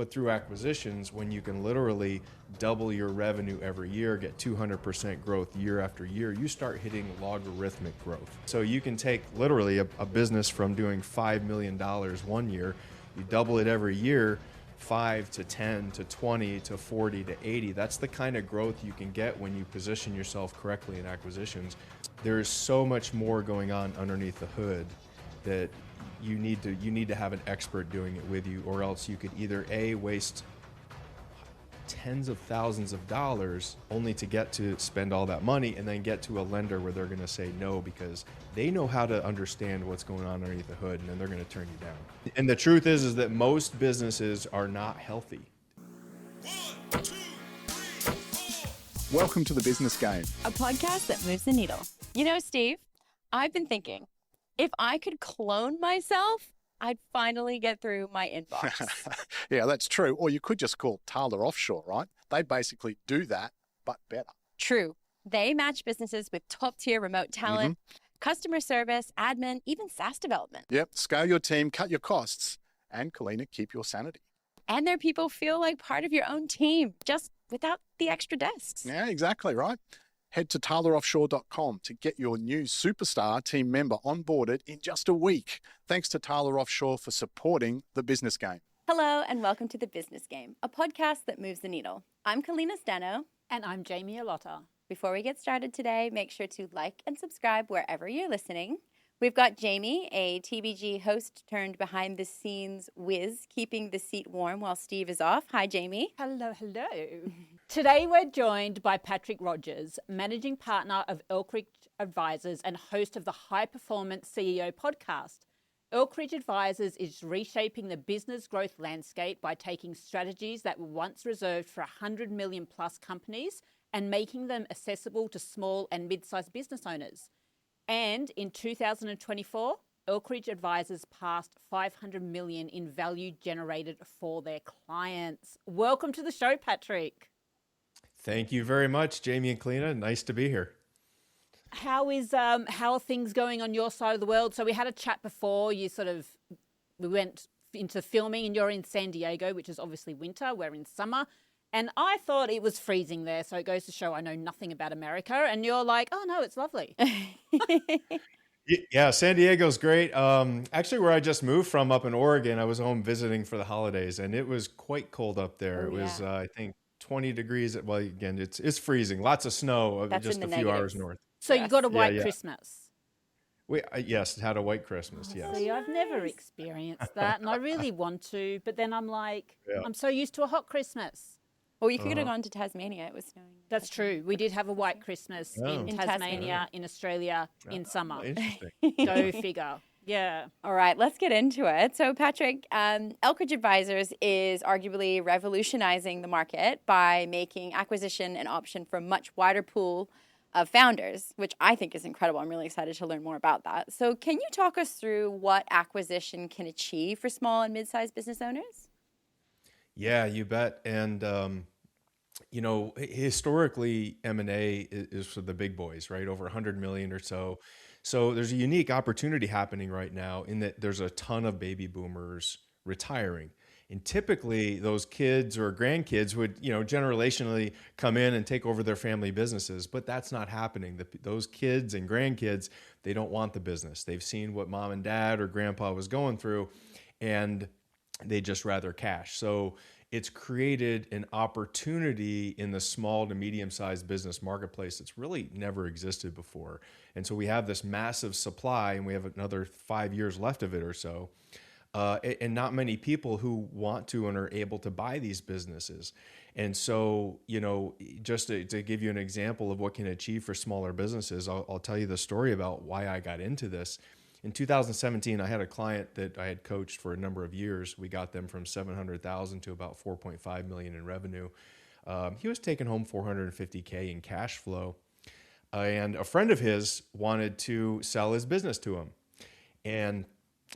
But through acquisitions, when you can literally double your revenue every year, get 200% growth year after year, you start hitting logarithmic growth. So you can take literally a business from doing $5 million one year, you double it every year, 5 to 10 to 20 to 40 to 80. That's the kind of growth you can get when you position yourself correctly in acquisitions. There is so much more going on underneath the hood that you need to have an expert doing it with you, or else you could either waste tens of thousands of dollars only to get to spend all that money and then get to a lender where they're going to say no because they know how to understand what's going on underneath the hood, and then they're going to turn you down. And the truth is that most businesses are not healthy. 1, 2, 3, 4. Welcome to The Business Game, a podcast that moves the needle. You know, Steve, I've been thinking, if I could clone myself, I'd finally get through my inbox. Yeah, that's true. Or you could just call Taylor Offshore, right? They basically do that, but better. True. They match businesses with top-tier remote talent, customer service, admin, even SaaS development. Yep, scale your team, cut your costs, and Kalina, keep your sanity. And their people feel like part of your own team, just without the extra desks. Yeah, exactly, right? Head to TaylorOffshore.com to get your new superstar team member onboarded in just a week. Thanks to Taylor Offshore for supporting The Business Game. Hello, and welcome to The Business Game, a podcast that moves the needle. I'm Kalina Stano. And I'm Jamie Alotta. Before we get started today, make sure to like and subscribe wherever you're listening. We've got Jamie, a TBG host turned behind-the-scenes whiz, keeping the seat warm while Steve is off. Hi, Jamie. Hello. Today we're joined by Patrick Rogers, Managing Partner of Elkridge Advisors and host of the High Performance CEO podcast. Elkridge Advisors is reshaping the business growth landscape by taking strategies that were once reserved for 100 million plus companies and making them accessible to small and mid-sized business owners. And in 2024, Elkridge Advisors passed 500 million in value generated for their clients. Welcome to the show, Patrick. Thank you very much, Jamie and Kalina. Nice to be here. How are things going on your side of the world? So we had a chat before. We went into filming, and you're in San Diego, which is obviously winter. We're in summer. And I thought it was freezing there, so it goes to show I know nothing about America. And you're like, oh, no, it's lovely. Yeah, San Diego's great. Actually, where I just moved from up in Oregon, I was home visiting for the holidays, and it was quite cold up there. It was, I think, 20 degrees. Well, again, it's freezing. Lots of snow just a few hours north. So you got a white Christmas. Yes, had a white Christmas, yes. See, I've never experienced that, and I really want to. But then I'm like, I'm so used to a hot Christmas. Well, you could have gone to Tasmania. It was snowing. That's true. We did have a white Christmas in Tasmania, in Australia, in summer. Interesting. Go figure. Yeah. All right, let's get into it. So, Patrick, Elkridge Advisors is arguably revolutionizing the market by making acquisition an option for a much wider pool of founders, which I think is incredible. I'm really excited to learn more about that. So can you talk us through what acquisition can achieve for small and mid-sized business owners? Yeah, you bet. And, historically, M&A is for the big boys, right? Over 100 million or so. So there's a unique opportunity happening right now in that there's a ton of baby boomers retiring. And typically those kids or grandkids would, generationally come in and take over their family businesses, but that's not happening. Those kids and grandkids, they don't want the business. They've seen what mom and dad or grandpa was going through, and they just rather cash. So it's created an opportunity in the small to medium-sized business marketplace that's really never existed before. And so we have this massive supply, and we have another 5 years left of it or so. And not many people who want to and are able to buy these businesses. And so, just to give you an example of what can achieve for smaller businesses, I'll tell you the story about why I got into this. In 2017, I had a client that I had coached for a number of years. We got them from 700,000 to about 4.5 million in revenue. He was taking home 450K in cash flow. And a friend of his wanted to sell his business to him. And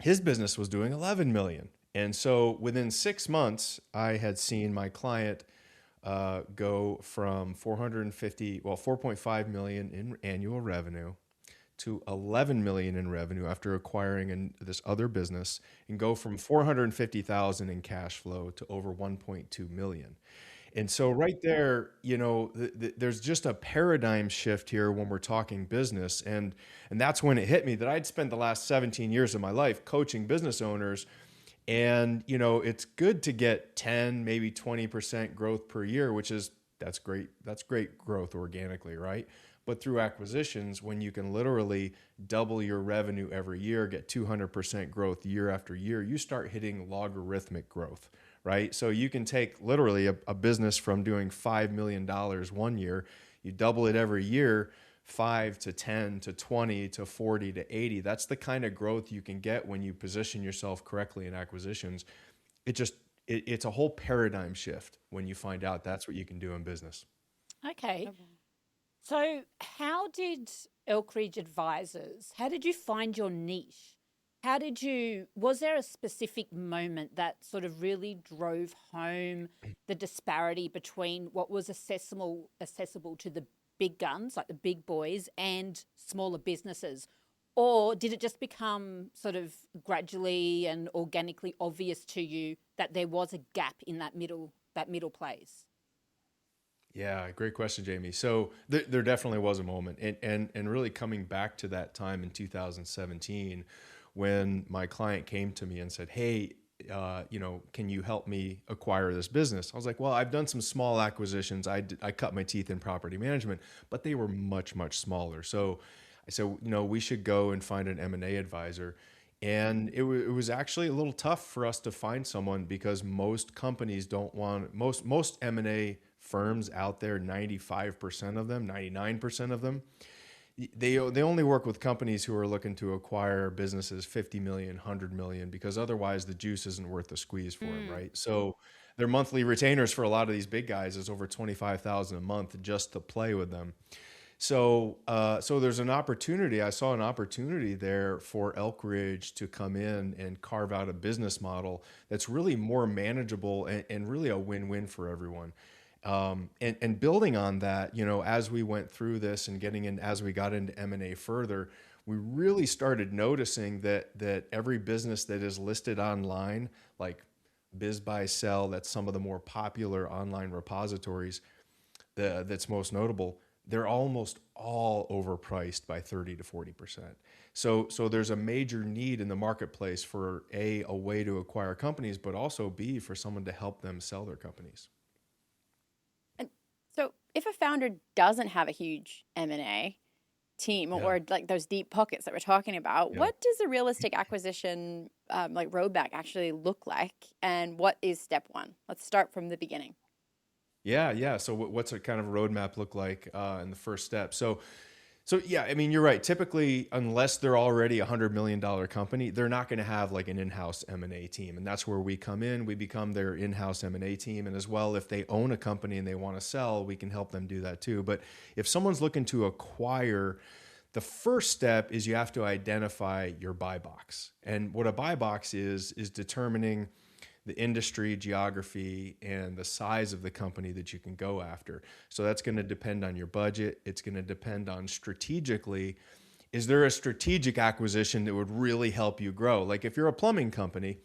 his business was doing 11 million. And so within 6 months, I had seen my client go from 4.5 million in annual revenue to 11 million in revenue after acquiring this other business, and go from 450,000 in cash flow to over 1.2 million. And so right there, there's just a paradigm shift here when we're talking business. And that's when it hit me that I'd spent the last 17 years of my life coaching business owners. And, it's good to get 10, maybe 20% growth per year, that's great. That's great growth organically, right? But through acquisitions, when you can literally double your revenue every year, get 200% growth year after year, you start hitting logarithmic growth, right? So you can take literally a business from doing $5 million one year, you double it every year, 5 to 10 to 20 to 40 to 80. That's the kind of growth you can get when you position yourself correctly in acquisitions. It's a whole paradigm shift when you find out that's what you can do in business. Okay. So how did Elkridge Advisors, how did you find your niche? Was there a specific moment that sort of really drove home the disparity between what was accessible to the big guns, like the big boys, and smaller businesses? Or did it just become sort of gradually and organically obvious to you that there was a gap in that middle place? Yeah, great question, Jamie. So there definitely was a moment, and really coming back to that time in 2017, when my client came to me and said, "Hey, can you help me acquire this business?" I was like, "Well, I've done some small acquisitions. I cut my teeth in property management, but they were much, much smaller." So I said, we should go and find an M&A advisor. And it was actually a little tough for us to find someone because most companies don't want, most M&A firms out there, 95% of them, 99% of them, they only work with companies who are looking to acquire businesses 50 million, 100 million, because otherwise the juice isn't worth the squeeze for them, right? So their monthly retainers for a lot of these big guys is over 25,000 a month just to play with them. So there's an opportunity. I saw an opportunity there for Elkridge to come in and carve out a business model that's really more manageable and really a win-win for everyone. And building on that, as we went through this and as we got into M&A further, we really started noticing that every business that is listed online, like Biz Buy Sell, that's some of the more popular online repositories, that's most notable, they're almost all overpriced by 30 to 40%. So there's a major need in the marketplace for a way to acquire companies, but also B, for someone to help them sell their companies. And so if a founder doesn't have a huge M&A team or like those deep pockets that we're talking about, what does a realistic acquisition like roadmap actually look like? And what is step one? Let's start from the beginning. Yeah. So what's a kind of roadmap look like in the first step? So yeah, I mean, you're right. Typically, unless they're already $100 million company, they're not going to have like an in-house M&A team. And that's where we come in. We become their in-house M&A team. And as well, if they own a company and they want to sell, we can help them do that too. But if someone's looking to acquire, the first step is you have to identify your buy box. And what a buy box is determining the industry, geography, and the size of the company that you can go after. So that's going to depend on your budget. It's going to depend on strategically, is there a strategic acquisition that would really help you grow? Like if you're a plumbing company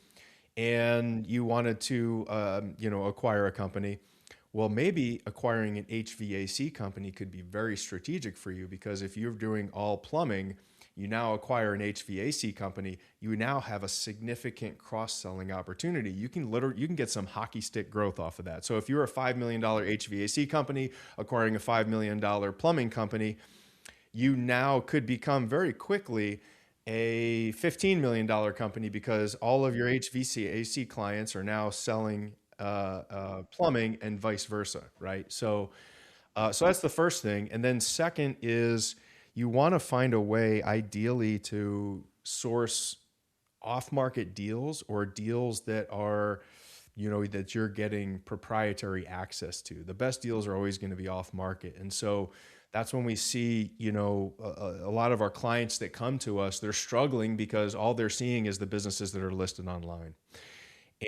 and you wanted to, acquire a company, well, maybe acquiring an HVAC company could be very strategic for you, because if you're doing all plumbing, you now acquire an HVAC company, you now have a significant cross-selling opportunity. You can get some hockey stick growth off of that. So if you're a $5 million HVAC company acquiring a $5 million plumbing company, you now could become very quickly a $15 million company, because all of your HVAC clients are now selling plumbing and vice versa, right? So that's the first thing. And then second is, you want to find a way, ideally, to source off-market deals or deals that are, that you're getting proprietary access to. The best deals are always going to be off-market. And so that's when we see, a lot of our clients that come to us, they're struggling because all they're seeing is the businesses that are listed online.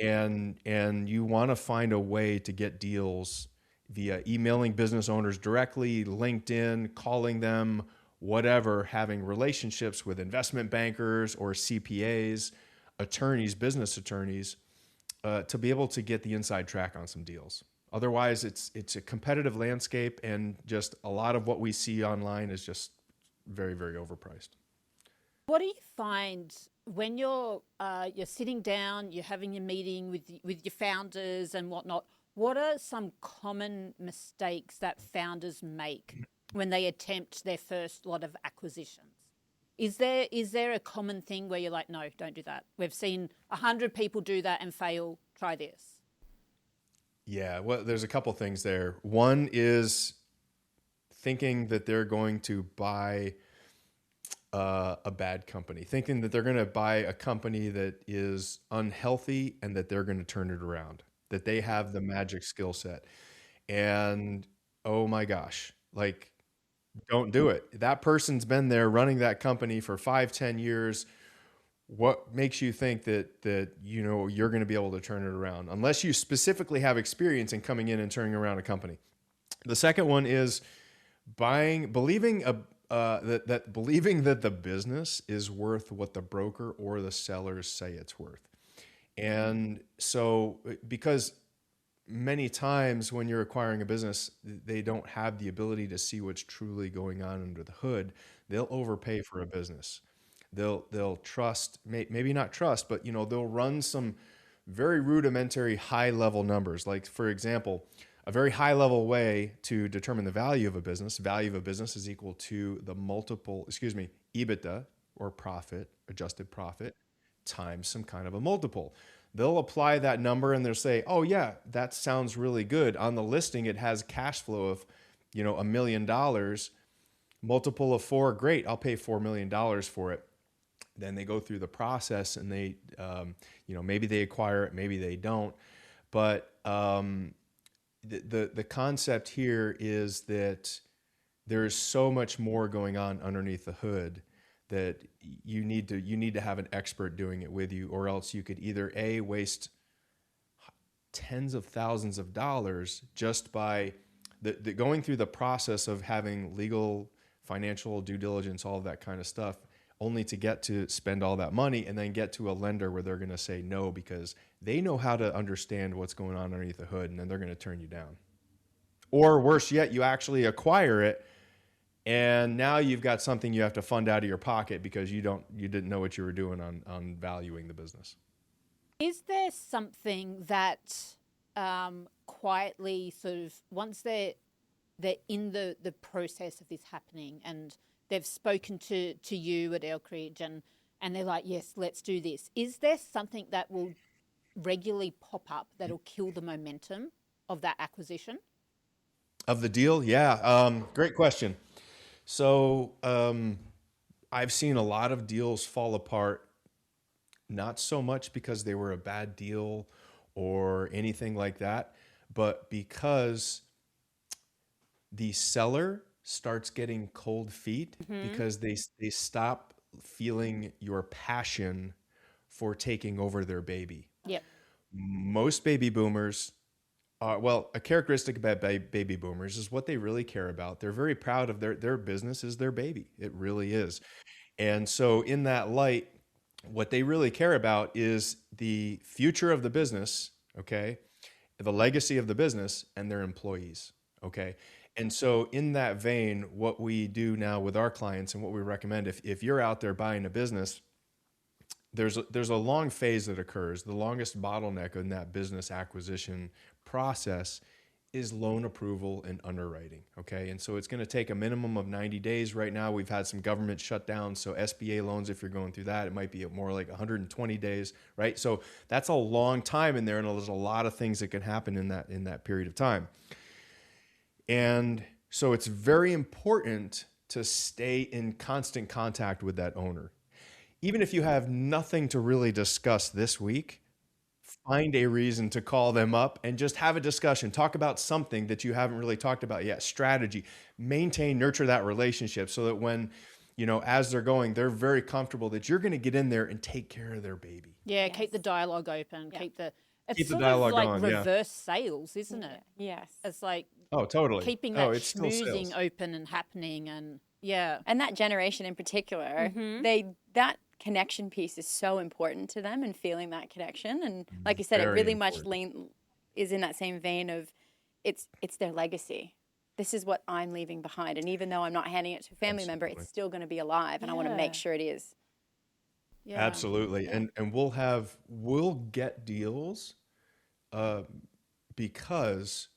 And you want to find a way to get deals via emailing business owners directly, LinkedIn, calling them, whatever, having relationships with investment bankers or CPAs, attorneys, business attorneys, to be able to get the inside track on some deals. Otherwise, it's a competitive landscape, and just a lot of what we see online is just very, very overpriced. What do you find when you're sitting down, you're having your meeting with your founders and whatnot? What are some common mistakes that founders make when they attempt their first lot of acquisitions? Is there a common thing where you're like, no, don't do that? We've seen 100 people do that and fail. Try this. Yeah, well, there's a couple things there. One is thinking that they're going to buy a bad company, thinking that they're going to buy a company that is unhealthy and that they're going to turn it around, that they have the magic skill set. And oh my gosh, like, don't do it. That person's been there running that company for 5-10 years. What makes you think that you're going to be able to turn it around, unless you specifically have experience in coming in and turning around a company? The second one is believing that the business is worth what the broker or the sellers say it's worth. And so, because many times when you're acquiring a business, they don't have the ability to see what's truly going on under the hood. They'll overpay for a business. They'll trust, maybe not trust, but they'll run some very rudimentary high level numbers. Like, for example, a very high level way to determine the value of a business. Value of a business is equal to the EBITDA, or profit, adjusted profit, times some kind of a multiple. They'll apply that number and they'll say, oh yeah, that sounds really good. On the listing, it has cash flow of, $1 million. Multiple of 4, great, I'll pay $4 million for it. Then they go through the process and they, maybe they acquire it, maybe they don't. But the concept here is that there's so much more going on underneath the hood that you need to have an expert doing it with you, or else you could either waste tens of thousands of dollars just by the going through the process of having legal, financial due diligence, all of that kind of stuff, only to get to spend all that money and then get to a lender where they're going to say no because they know how to understand what's going on underneath the hood, and then they're going to turn you down. Or worse yet, you actually acquire it, and now you've got something you have to fund out of your pocket because you didn't know what you were doing on valuing the business. Is there something that quietly, sort of, once they're in the process of this happening and they've spoken to you at Elkridge and they're like, yes, let's do this. Is there something that will regularly pop up that'll kill the momentum of that acquisition? Of the deal? Yeah. Great question. So I've seen a lot of deals fall apart, not so much because they were a bad deal or anything like that, but because the seller starts getting cold feet because they stop feeling your passion for taking over their baby. Yep. Most baby boomers a characteristic about baby boomers is what they really care about. They're very proud of their business is their baby. It really is. And so in that light, what they really care about is the future of the business, okay, the legacy of the business, and their employees, okay? And so in that vein, what we do now with our clients and what we recommend, if you're out there buying a business, there's a long phase that occurs. The longest bottleneck in that business acquisition process is loan approval and underwriting, okay? And so it's going to take a minimum of 90 days. Right now, we've had some government shutdowns, so SBA loans, if you're going through that, it might be more like 120 days, right? So that's a long time in there, and there's a lot of things that can happen in that period of time. And so it's very important to stay in constant contact with that owner. Even if you have nothing to really discuss this week, find a reason to call them up and just have a discussion. Talk about something that you haven't really talked about yet. Strategy. Nurture that relationship so that when, as they're going, they're very comfortable that you're going to get in there and take care of their baby. Yeah, yes. Keep the dialogue open. Yeah. It's the dialogue like on, reverse sales, isn't it? Yes. It's like totally keeping that it's still schmoozing sales. open and happening, and Yeah. And that generation in particular, that connection piece is so important to them, and feeling that connection. And like you said, it Very really much important. is in that same vein of it's their legacy. This is what I'm leaving behind. And even though I'm not handing it to a family member, Absolutely. it's still going to be alive. And I want to make Yeah. sure it is. Yeah. Absolutely. Yeah. And we'll get deals uh, because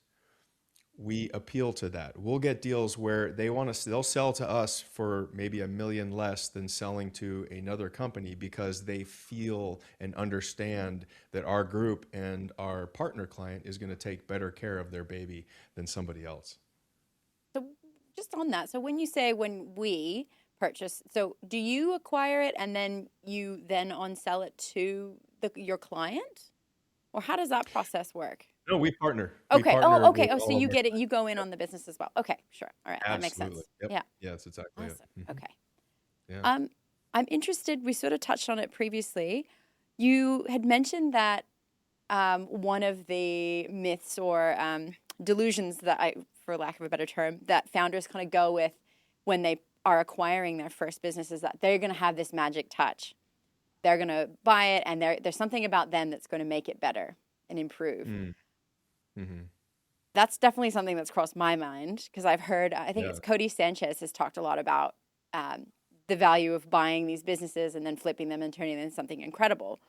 we appeal to that. We'll get deals where they'll sell to us for maybe $1 million less than selling to another company, because they feel and understand that our group and our partner client is going to take better care of their baby than somebody else. So just on that, so when you say when we purchase, so do you acquire it and then you then on sell it to your client? Or how does that process work? No, we partner. We Okay. partner Oh, okay. with Oh, so all of you our get it. clients. You go in Yep. on the business as well. Okay, sure. All right, that makes sense. Absolutely. Yep. Yeah. Yeah, that's exactly it. Awesome. Mhm. Okay. Yeah. I'm interested. We sort of touched on it previously. You had mentioned that one of the myths or delusions that for lack of a better term, that founders kind of go with when they are acquiring their first business is that they're going to have this magic touch. They're going to buy it, and there's something about them that's going to make it better and improve. Mm. Mm-hmm. That's definitely something that's crossed my mind, because I've heard, I think Yeah. it's Cody Sanchez has talked a lot about the value of buying these businesses and then flipping them and turning them into something incredible.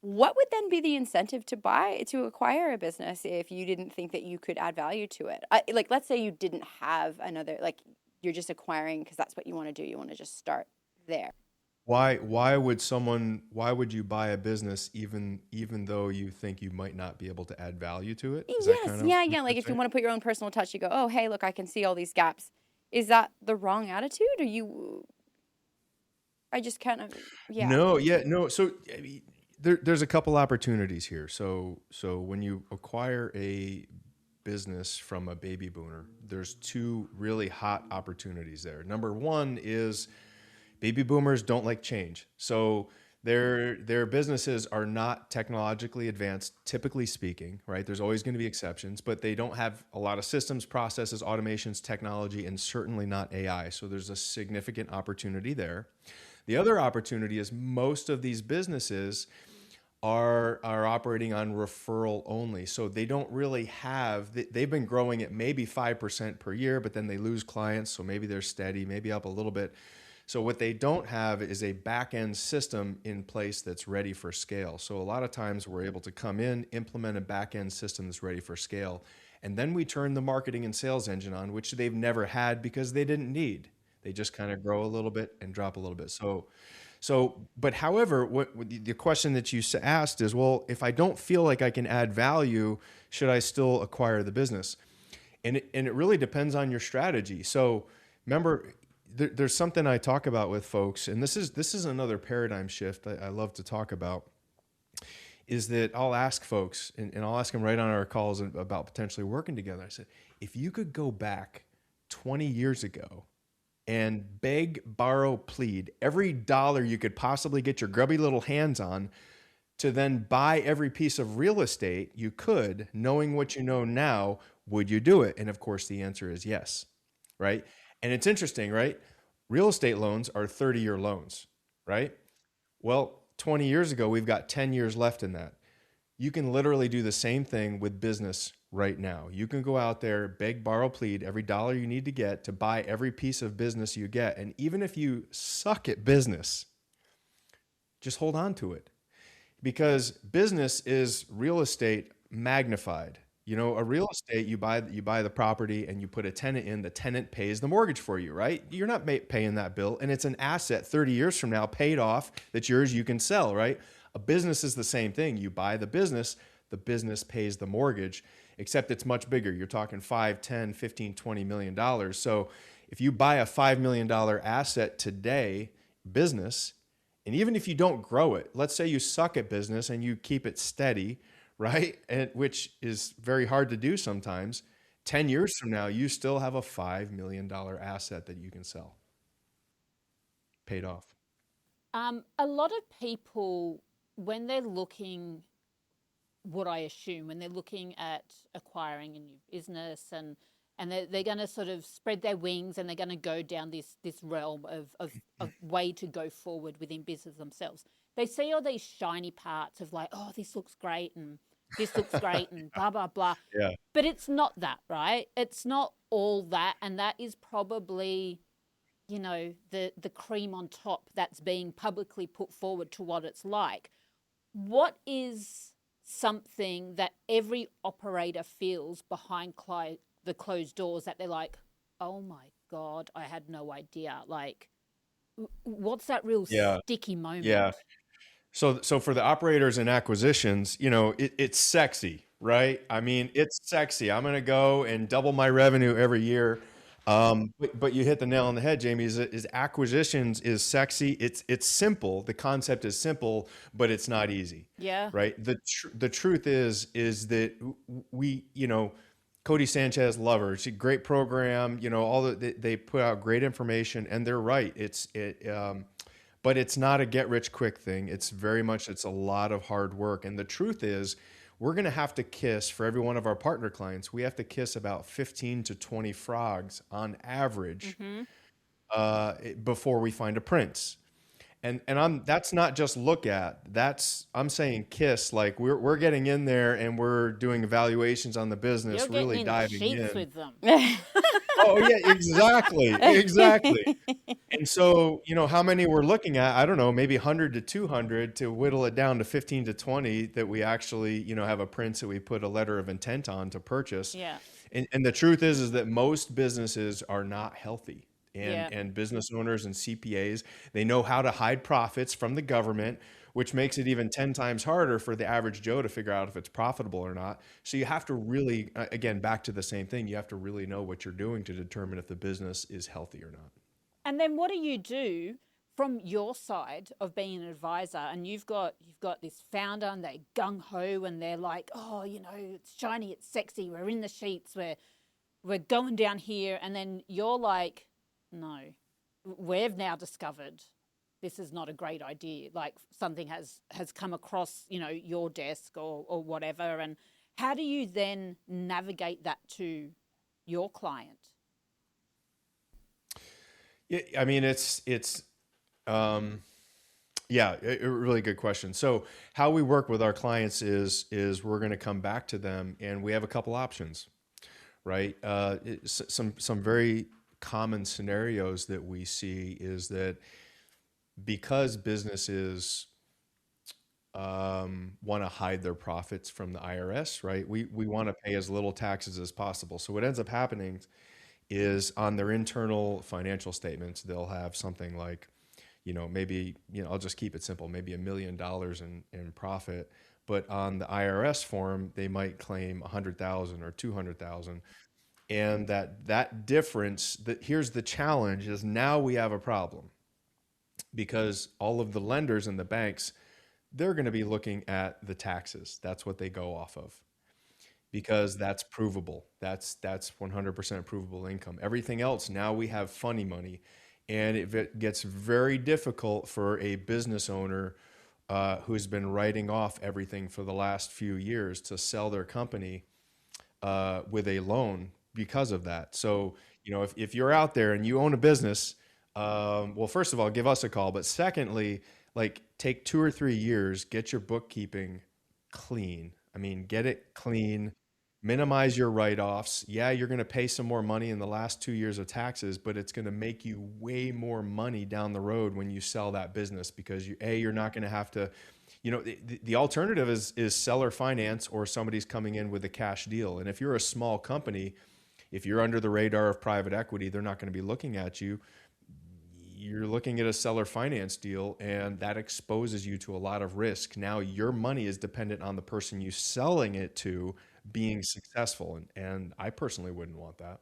What would then be the incentive to acquire a business if you didn't think that you could add value to it? Like, let's say you didn't have another, like you're just acquiring because that's what you want to do. You want to just start there. Why would you buy a business even though you think you might not be able to add value to it? Is that Yes, kind of yeah, what yeah. you're Like if you saying? want to put your own personal touch, you go, oh, hey, look, I can see all these gaps. Is that the wrong attitude? Or I just kind of, yeah. No, yeah, no. So I mean, there's a couple opportunities here. So when you acquire a business from a baby boomer, there's two really hot opportunities there. Number one is baby boomers don't like change. So their businesses are not technologically advanced, typically speaking, right? There's always going to be exceptions, but they don't have a lot of systems, processes, automations, technology, and certainly not AI. So there's a significant opportunity there. The other opportunity is most of these businesses are operating on referral only. So they don't really have, they've been growing at maybe 5% per year, but then they lose clients. So maybe they're steady, maybe up a little bit. So what they don't have is a back end system in place that's ready for scale. So a lot of times we're able to come in, implement a back end system that's ready for scale. And then we turn the marketing and sales engine on, which they've never had because they didn't need. They just kind of grow a little bit and drop a little bit. But however, what the question that you asked is, well, if I don't feel like I can add value, should I still acquire the business? And it really depends on your strategy. So remember, there's something I talk about with folks, and this is another paradigm shift I love to talk about, is that I'll ask folks, and I'll ask them right on our calls about potentially working together. I said, if you could go back 20 years ago and beg, borrow, plead every dollar you could possibly get your grubby little hands on to then buy every piece of real estate you could, knowing what you know now, would you do it? And of course, the answer is yes, right? And it's interesting, right? Real estate loans are 30-year loans, right? Well, 20 years ago, we've got 10 years left in that. You can literally do the same thing with business right now. You can go out there, beg, borrow, plead every dollar you need to get to buy every piece of business you get. And even if you suck at business, just hold on to it, because business is real estate magnified. You know, a real estate, you buy the property and you put a tenant in, the tenant pays the mortgage for you, right? You're not paying that bill, and it's an asset 30 years from now paid off that's yours, you can sell, right? A business is the same thing. You buy the business pays the mortgage, except it's much bigger. You're talking 5, 10, 15, 20 million dollars. So if you buy a $5 million asset today, business, and even if you don't grow it, let's say you suck at business and you keep it steady, right? And which is very hard to do sometimes. 10 years from now, you still have a $5 million asset that you can sell, paid off. A lot of people, when they're looking, what I assume, when they're looking at acquiring a new business and they're going to sort of spread their wings, and they're going to go down this realm of way to go forward within business themselves. They see all these shiny parts of like, oh, this looks great and this looks great and blah, blah, blah. Yeah. But it's not that, right? It's not all that. And that is probably, the cream on top that's being publicly put forward to what it's like. What is something that every operator feels behind the closed doors that they're like, oh my God, I had no idea. Like, what's that real sticky moment? Yeah. So for the operators and acquisitions, it's sexy, right? I mean, it's sexy. I'm going to go and double my revenue every year. But you hit the nail on the head, Jamie, is acquisitions is sexy. It's simple. The concept is simple, but it's not easy. Yeah. Right. The truth is that we, Cody Sanchez, Lover, it's a great program, they put out great information, and they're right. But it's not a get rich quick thing. It's a lot of hard work. And the truth is, we're going to have to kiss, for every one of our partner clients, we have to kiss about 15 to 20 frogs on average before we find a prince. And that's not just look at, I'm saying kiss, like we're getting in there and we're doing evaluations on the business, You're really getting diving in the sheets in. with them. Oh yeah, exactly. And so, how many we're looking at, I don't know, maybe 100 to 200 to whittle it down to 15 to 20 that we actually, have a prince that we put a letter of intent on to purchase. Yeah. And the truth is that most businesses are not healthy. And, Yeah. and business owners and CPAs, they know how to hide profits from the government, which makes it even 10 times harder for the average Joe to figure out if it's profitable or not. So you have to really, again, back to the same thing, you have to really know what you're doing to determine if the business is healthy or not. And then what do you do from your side of being an advisor? And you've got this founder, and they're gung ho, and they're like, oh, it's shiny, it's sexy, we're in the sheets, we're going down here, and then you're like, no, we've now discovered this is not a great idea. Like something has come across, your desk or whatever. And how do you then navigate that to your client? Yeah, I mean, it's a really good question. So how we work with our clients is we're going to come back to them, and we have a couple options, right? Some very common scenarios that we see is that because businesses want to hide their profits from the IRS, right? We want to pay as little taxes as possible. So what ends up happening is on their internal financial statements, they'll have something like, maybe, I'll just keep it simple, maybe $1 million in profit, but on the IRS form, they might claim 100,000 or 200,000. And that difference, here's the challenge, is now we have a problem, because all of the lenders and the banks, they're going to be looking at the taxes. That's what they go off of, because that's provable. That's 100% provable income. Everything else, now we have funny money, and it gets very difficult for a business owner who's been writing off everything for the last few years to sell their company with a loan because of that. So, if you're out there and you own a business, well, first of all, give us a call. But secondly, like, take 2 or 3 years, get your bookkeeping clean. I mean, get it clean, minimize your write-offs. Yeah, you're going to pay some more money in the last 2 years of taxes, but it's going to make you way more money down the road when you sell that business, because you're not going to have to, the alternative is seller finance, or somebody's coming in with a cash deal. And if you're a small company, if you're under the radar of private equity, they're not going to be looking at you. You're looking at a seller finance deal, and that exposes you to a lot of risk. Now your money is dependent on the person you selling it to being successful. And I personally wouldn't want that.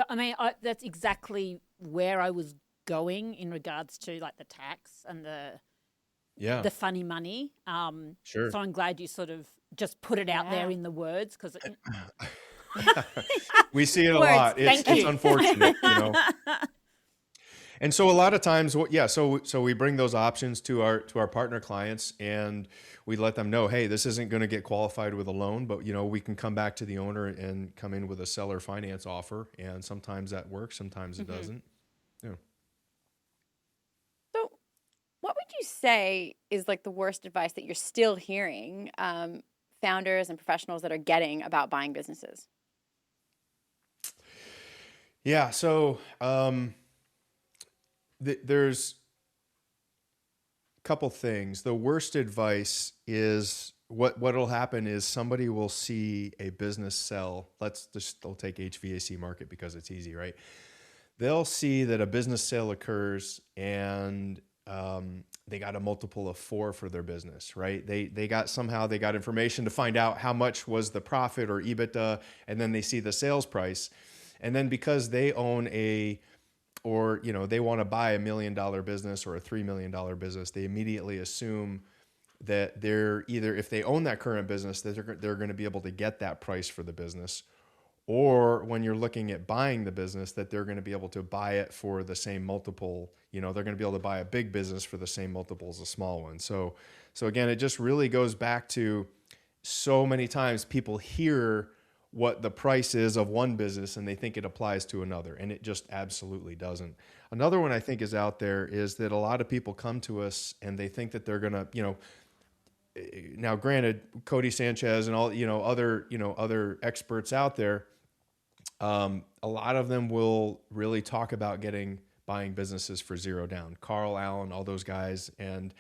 I mean, that's exactly where I was going in regards to like the tax and the funny money. Sure. So I'm glad you sort of just put it out there in the words, because we see it a Words. lot. It's unfortunate, And so a lot of times, so we bring those options to our partner clients, and we let them know, hey, this isn't going to get qualified with a loan, but we can come back to the owner and come in with a seller finance offer, and sometimes that works, sometimes it doesn't. Yeah. So, what would you say is like the worst advice that you're still hearing founders and professionals that are getting about buying businesses? Yeah. So there's a couple things. The worst advice is what'll happen is somebody will see a business sell. They'll take HVAC market because it's easy, right? They'll see that a business sale occurs and they got a multiple of 4 for their business, right? They got information to find out how much was the profit or EBITDA, and then they see the sales price. And then because they own they want to buy $1 million business or a $3 million business, they immediately assume that if they own that current business, that they're going to be able to get that price for the business. Or when you're looking at buying the business, that they're going to be able to buy it for the same multiple. They're going to be able to buy a big business for the same multiple as a small one. So again, it just really goes back to so many times people hear what the price is of one business and they think it applies to another, and it just absolutely doesn't. Another one I think is out there is that a lot of people come to us and they think that they're going to, now granted, Cody Sanchez and all, other experts out there, a lot of them will really talk about buying businesses for zero down. Carl Allen, all those guys. And,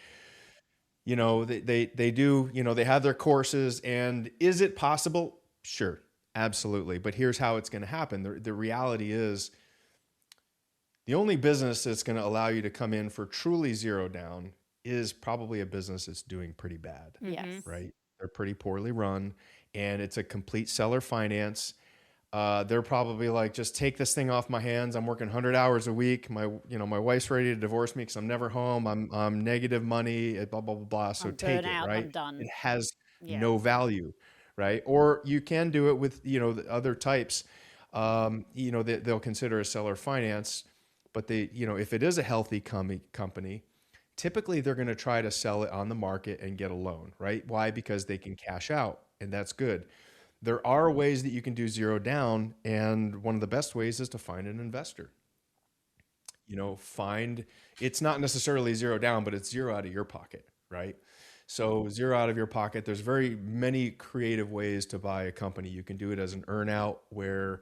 they do, they have their courses. And is it possible? Sure, absolutely. But here's how it's going to happen. The reality is the only business that's going to allow you to come in for truly zero down is probably a business that's doing pretty bad. Yes. Right? They're pretty poorly run, and it's a complete seller finance. They're probably like, just take this thing off my hands. I'm working 100 hours a week. My wife's ready to divorce me because I'm never home. I'm negative money, blah, blah, blah, blah. So take it, right? I'm done. It has Yeah. no value, right? Or you can do it with, the other types, they'll consider a seller finance, but if it is a healthy company, typically they're going to try to sell it on the market and get a loan, right? Why? Because they can cash out, and that's good. There are ways that you can do zero down, and one of the best ways is to find an investor. It's not necessarily zero down, but it's zero out of your pocket, right? So zero out of your pocket. There's very many creative ways to buy a company. You can do it as an earn-out where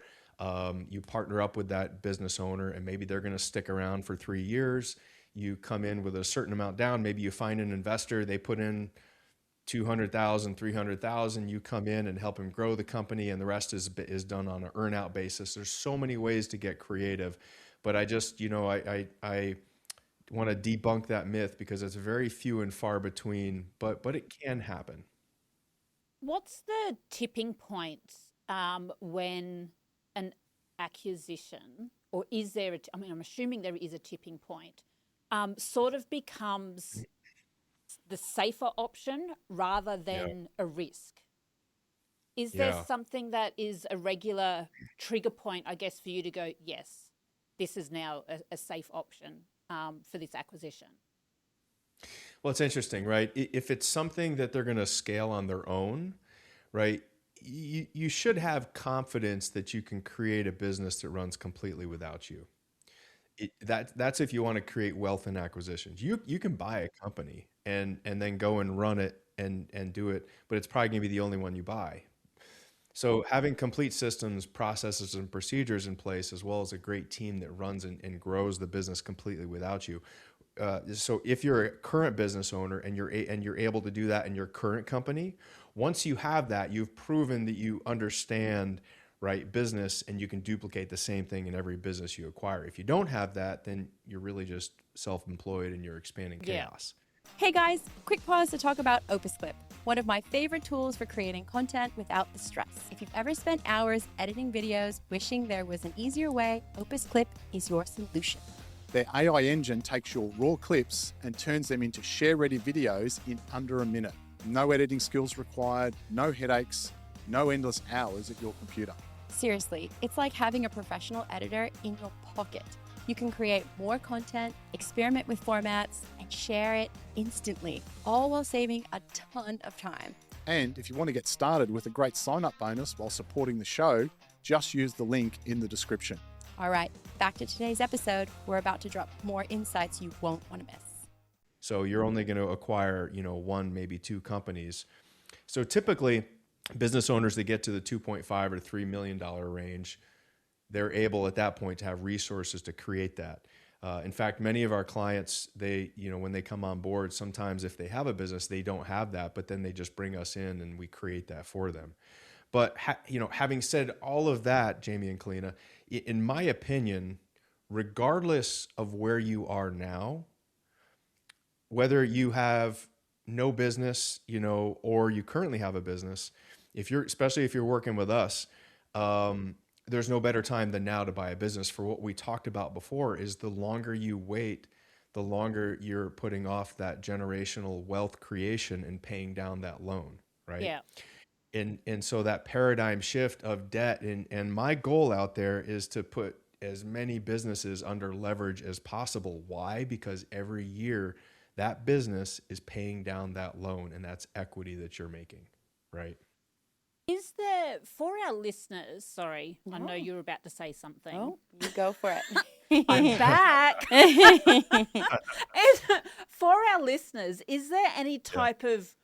you partner up with that business owner, and maybe they're going to stick around for 3 years. You come in with a certain amount down. Maybe you find an investor. They put in $200,000, $300,000, you come in and help them grow the company, and the rest is done on an earn-out basis. There's so many ways to get creative, but I just, I want to debunk that myth because it's very few and far between, but it can happen. What's the tipping point when an acquisition, or is there, I'm assuming there is a tipping point, sort of becomes the safer option rather than a risk? Is there something that is a regular trigger point, I guess, for you to go, yes, this is now a safe option for this acquisition? Well, it's interesting, right? If it's something that they're going to scale on their own, right, you should have confidence that you can create a business that runs completely without you. That's if you want to create wealth in acquisitions. You can buy a company and then go and run it and do it, but it's probably going to be the only one you buy. So having complete systems, processes, and procedures in place, as well as a great team that runs and grows the business completely without you. So if you're a current business owner and you're able to do that in your current company, once you have that, you've proven that you understand business, and you can duplicate the same thing in every business you acquire. If you don't have that, then you're really just self-employed and you're expanding chaos. Hey guys, quick pause to talk about Opus Clip, one of my favorite tools for creating content without the stress. If you've ever spent hours editing videos wishing there was an easier way, Opus Clip is your solution. Their AI engine takes your raw clips and turns them into share-ready videos in under a minute. No editing skills required, no headaches, no endless hours at your computer. Seriously, it's like having a professional editor in your pocket. You can create more content, experiment with formats, and share it instantly, all while saving a ton of time. And if you want to get started with a great sign-up bonus while supporting the show, just use the link in the description. All right, back to today's episode. We're about to drop more insights you won't want to miss. So you're only going to acquire, one, maybe two companies. So typically, business owners that get to the $2.5 or $3 million range, they're able at that point to have resources to create that. In fact, many of our clients, when they come on board, sometimes if they have a business, they don't have that, but then they just bring us in and we create that for them. But having said all of that, Jamie and Kalina, in my opinion, regardless of where you are now, whether you have no business, or you currently have a business, especially if you're working with us, there's no better time than now to buy a business. For what we talked about before is the longer you wait, the longer you're putting off that generational wealth creation and paying down that loan, right? Yeah. And so that paradigm shift of debt, and my goal out there is to put as many businesses under leverage as possible. Why? Because every year that business is paying down that loan, and that's equity that you're making, right? Is there, for our listeners, sorry, I know you were about to say something. Oh, you go for it. I'm back. For our listeners, is there any type of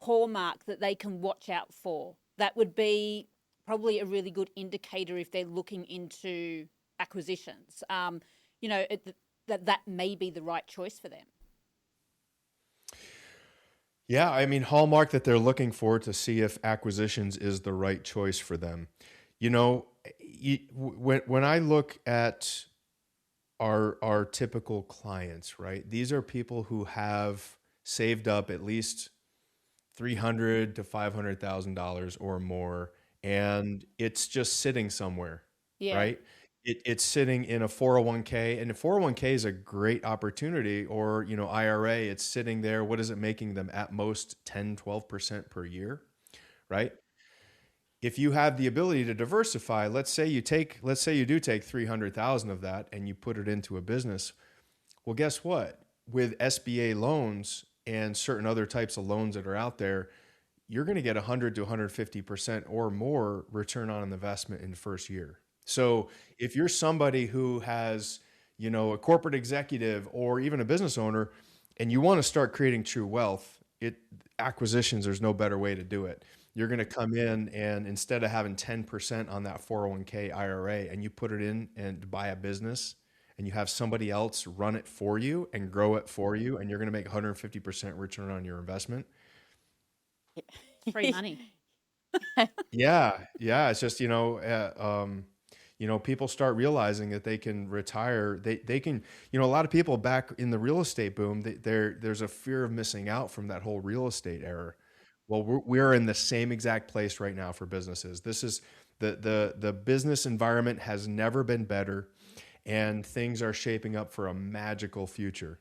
hallmark that they can watch out for that would be probably a really good indicator if they're looking into acquisitions? That may be the right choice for them. Yeah, I mean, hallmark that they're looking for to see if acquisitions is the right choice for them. When I look at our typical clients, right? These are people who have saved up at least $300,000 to $500,000 or more, and it's just sitting somewhere, right? It's sitting in a 401k, and a 401k is a great opportunity, or IRA. It's sitting there. What is it making them? At most 10, 12% per year, right? If you have the ability to diversify, let's say you do take 300,000 of that and you put it into a business. Well, guess what? With SBA loans and certain other types of loans that are out there, you're going to get 100 to 150% or more return on investment in the first year. So if you're somebody who has, a corporate executive or even a business owner, and you want to start creating true wealth, acquisitions, there's no better way to do it. You're going to come in, and instead of having 10% on that 401k IRA, and you put it in and buy a business, and you have somebody else run it for you and grow it for you, and you're going to make 150% return on your investment. Free money. Yeah. It's just, people start realizing that they can retire. They can, a lot of people back in the real estate boom, there's a fear of missing out from that whole real estate era. Well, we're in the same exact place right now for businesses. This is the business environment has never been better, and things are shaping up for a magical future.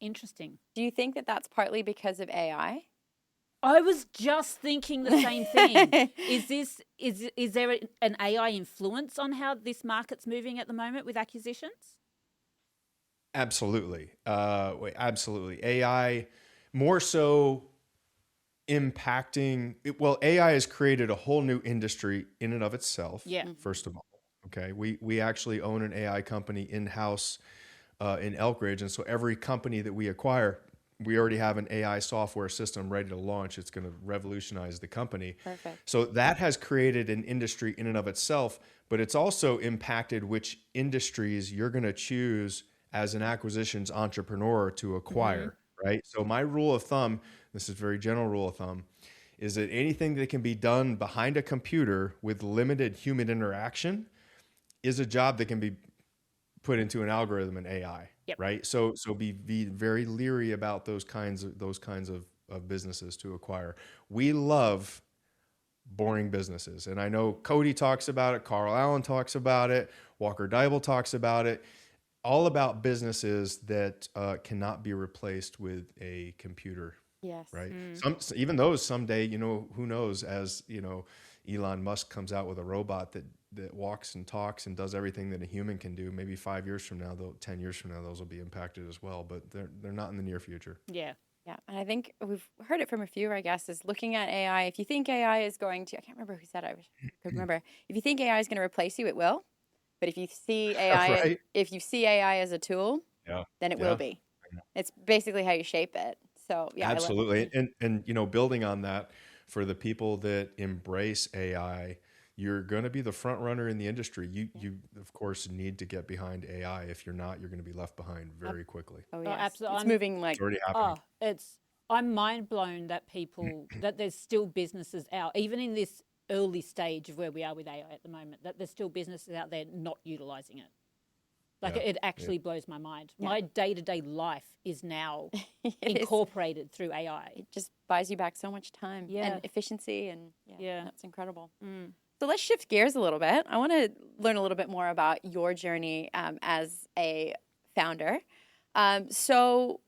Interesting. Do you think that that's partly because of AI? I was just thinking the same thing. Is there an AI influence on how this market's moving at the moment with acquisitions? Absolutely. Absolutely. AI more so impacting. AI has created a whole new industry in and of itself. Yeah. First of all, okay, we actually own an AI company in-house in Elkridge, and so every company that we acquire, we already have an AI software system ready to launch. It's going to revolutionize the company. Perfect. So that has created an industry in and of itself, but it's also impacted which industries you're going to choose as an acquisitions entrepreneur to acquire, right? So my rule of thumb, this is a very general rule of thumb, is that anything that can be done behind a computer with limited human interaction is a job that can be put into an algorithm in AI, right? So be very leery about those kinds of businesses to acquire. We love boring businesses, and I know Cody talks about it, Carl Allen talks about it, Walker Deibel talks about it, all about businesses that cannot be replaced with a computer Yes. right? Even those someday, who knows, as Elon Musk comes out with a robot that walks and talks and does everything that a human can do, maybe 5 years from now, 10 years from now, those will be impacted as well, but they're not in the near future. Yeah. Yeah, and I think we've heard it from a few, I guess, is looking at AI. If you think AI is going to, I can't remember who said it, I wish I could remember. If you think AI is going to replace you, it will. But if you see AI, Right? if you see AI as a tool, Yeah. then it will Yeah. be. It's basically how you shape it. So yeah, Absolutely. And building on that, for the people that embrace AI, you're going to be the front runner in the industry. You of course need to get behind AI. If you're not, you're going to be left behind very quickly. Oh Oh, yes, absolutely. it's moving like It's already happening. I'm mind blown that that there's still businesses out, even in this early stage of where we are with AI at the moment, that there's still businesses out there not utilizing it. Like Yeah. it actually blows my mind. Yeah. My day-to-day life is now it is. incorporated through AI. It just buys you back so much time Yeah. and efficiency, and Yeah. that's incredible. So let's shift gears a little bit. I want to learn a little bit more about your journey as a founder. So,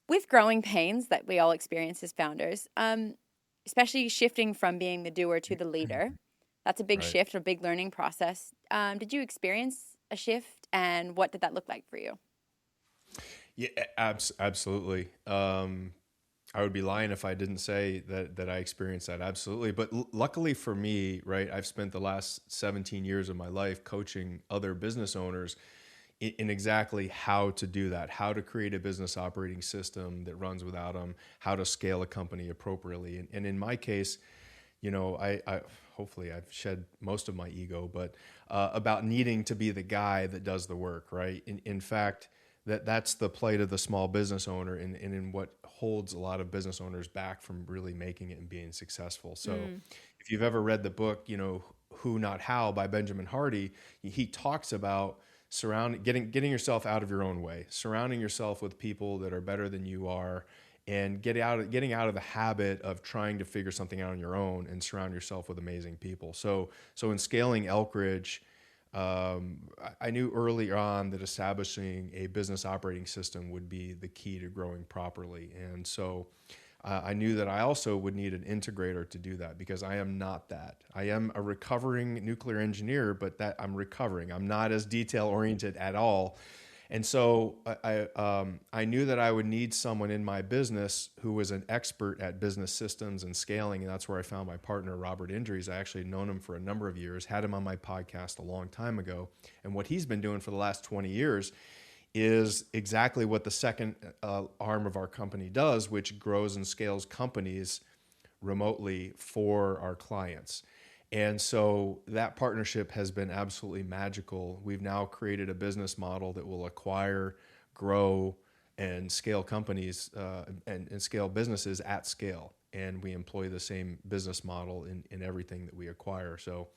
with growing pains that we all experience as founders, especially shifting from being the doer to the leader, that's a big Right. shift, a big learning process. Did you experience a shift, and what did that look like for you? Yeah, absolutely. I would be lying if I didn't say that I experienced that. Absolutely. But luckily for me, right, I've spent the last 17 years of my life coaching other business owners in exactly how to do that, how to create a business operating system that runs without them, how to scale a company appropriately. And in my case, I hopefully I've shed most of my ego, but about needing to be the guy that does the work, right? In fact, that's the plight of the small business owner, and in what holds a lot of business owners back from really making it and being successful. So if you've ever read the book, Who Not How by Benjamin Hardy, he talks about getting yourself out of your own way, surrounding yourself with people that are better than you are, and getting out of the habit of trying to figure something out on your own, and surround yourself with amazing people. So in scaling Elkridge, I knew early on that establishing a business operating system would be the key to growing properly. And so I knew that I also would need an integrator to do that, because I am not that. I am a recovering nuclear engineer, but that I'm recovering. I'm not as detail oriented at all. And so I knew that I would need someone in my business who was an expert at business systems and scaling. And that's where I found my partner, Robert Indries. I actually had known him for a number of years, had him on my podcast a long time ago. And what he's been doing for the last 20 years is exactly what the second arm of our company does, which grows and scales companies remotely for our clients. And so that partnership has been absolutely magical. We've now created a business model that will acquire, grow, and scale companies and scale businesses at scale. And we employ the same business model in everything that we acquire. So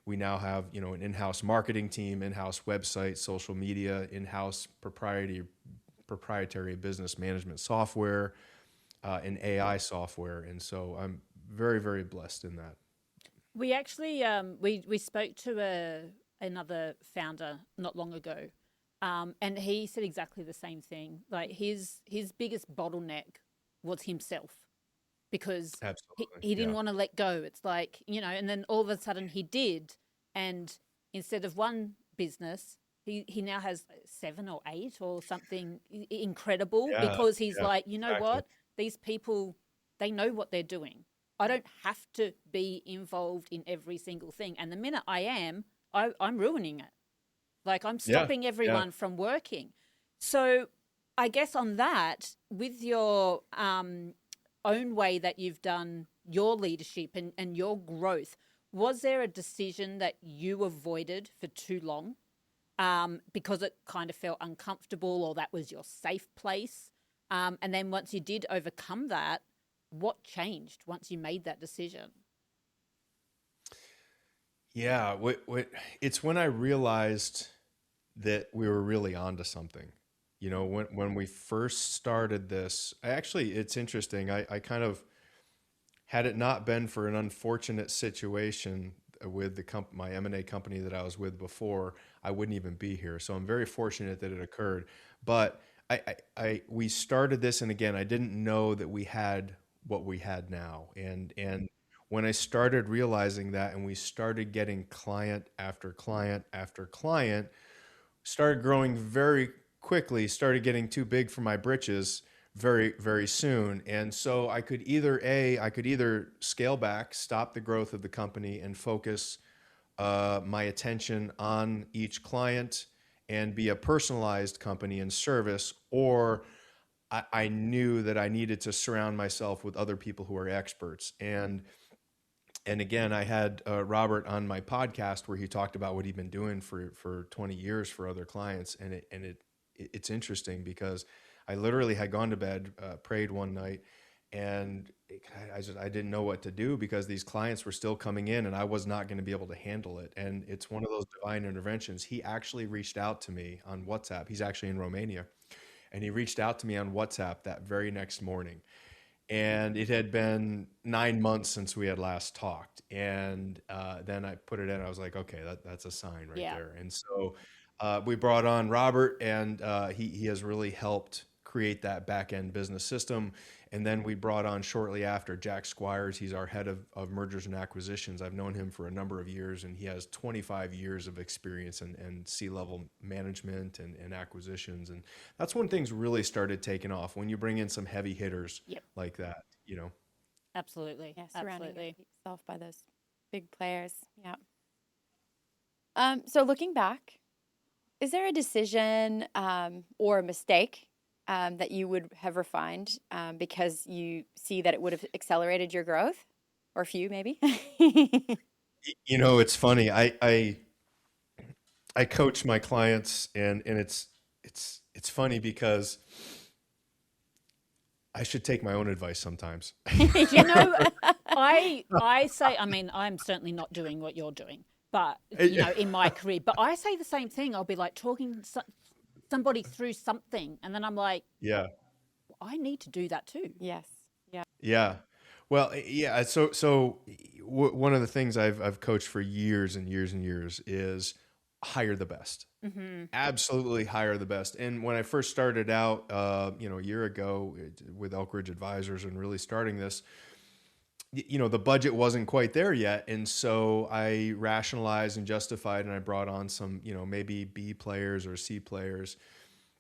we now have, an in-house marketing team, in-house website, social media, in-house proprietary business management software, and AI software. And so I'm very, very blessed in that. We actually we spoke to another founder not long ago, and he said exactly the same thing. Like his biggest bottleneck was himself, because Absolutely. he didn't Yeah. want to let go. It's like, and then all of a sudden he did, and instead of one business, he now has 7 or 8 or something incredible, Yeah. because he's Yeah. like, you know Exactly. what, these people, they know what they're doing. I don't have to be involved in every single thing. And the minute I am, I'm ruining it. Like I'm Yeah. stopping Yeah. everyone from working. So I guess on that, with your own way that you've done your leadership and your growth, was there a decision that you avoided for too long because it kind of felt uncomfortable, or that was your safe place? And then once you did overcome that, what changed once you made that decision? Yeah. It's when I realized that we were really onto something. When we first started this, it's interesting. I kind of, had it not been for an unfortunate situation with my M&A company that I was with before, I wouldn't even be here. So I'm very fortunate that it occurred. But we started this, and again, I didn't know that we had what we had now. And when I started realizing that, and we started getting client after client after client, started growing very quickly, started getting too big for my britches very, very soon. And so I could either scale back, stop the growth of the company, and focus my attention on each client and be a personalized company and service, or I knew that I needed to surround myself with other people who are experts. And again, I had Robert on my podcast where he talked about what he'd been doing for 20 years for other clients, and it's interesting because I literally had gone to bed, prayed one night, and I didn't know what to do because these clients were still coming in, and I was not going to be able to handle it. And it's one of those divine interventions. He actually reached out to me on WhatsApp. He's actually in Romania, and he reached out to me on WhatsApp that very next morning, and it had been 9 months since we had last talked. And then I put it in. I was like, okay, that's a sign right Yeah. there. And so we brought on Robert, and he has really helped create that back end business system. And then we brought on shortly after Jack Squires. He's our head of mergers and acquisitions. I've known him for a number of years, and he has 25 years of experience and C-level management and acquisitions. And that's when things really started taking off, when you bring in some heavy hitters Yep. like that, you know. Absolutely. Yeah, surrounding Absolutely. yourself by those big players. Yeah. So looking back, is there a decision or a mistake that you would have refined because you see that it would have accelerated your growth, or a few maybe? You know, it's funny. I coach my clients, and it's funny because I should take my own advice sometimes. You know, I say, I mean, I'm certainly not doing what you're doing, but you know, in my career, but I say the same thing. I'll be like talking somebody through something, and then I'm like, Yeah. I need to do that too. Yes. Yeah. Yeah. Well, yeah. One of the things I've coached for years and years and years is hire the best. Mm-hmm. Absolutely hire the best. And when I first started out, a year ago with Elkridge Advisors and really starting this, the budget wasn't quite there yet. And so I rationalized and justified, and I brought on some, maybe B players or C players,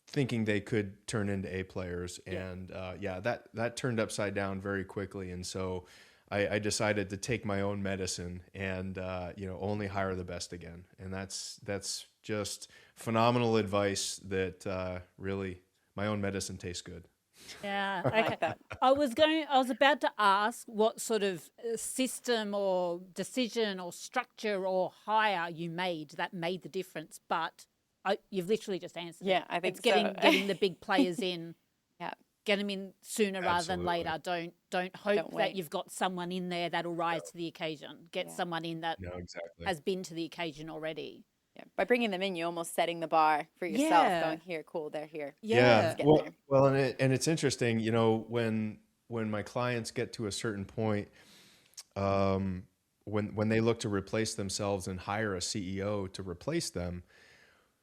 thinking they could turn into A players. And that turned upside down very quickly. And so I decided to take my own medicine and only hire the best again. And that's just phenomenal advice that really my own medicine tastes good. Yeah. I Okay. like that. I was about to ask what sort of system or decision or structure or hire you made that made the difference, but you've literally just answered Yeah, it. I think it's so. getting the big players in. Yeah. Get them in sooner rather than Absolutely. later. Don't hope Don't that wait. you've got someone in there that'll rise to the occasion. Get Yeah. someone in that No, exactly. has been to the occasion already. Yeah. By bringing them in, you're almost setting the bar for yourself. Yeah. Going here, cool. They're here. Yeah. get Well, there. well, and it's interesting, when my clients get to a certain point, when they look to replace themselves and hire a CEO to replace them,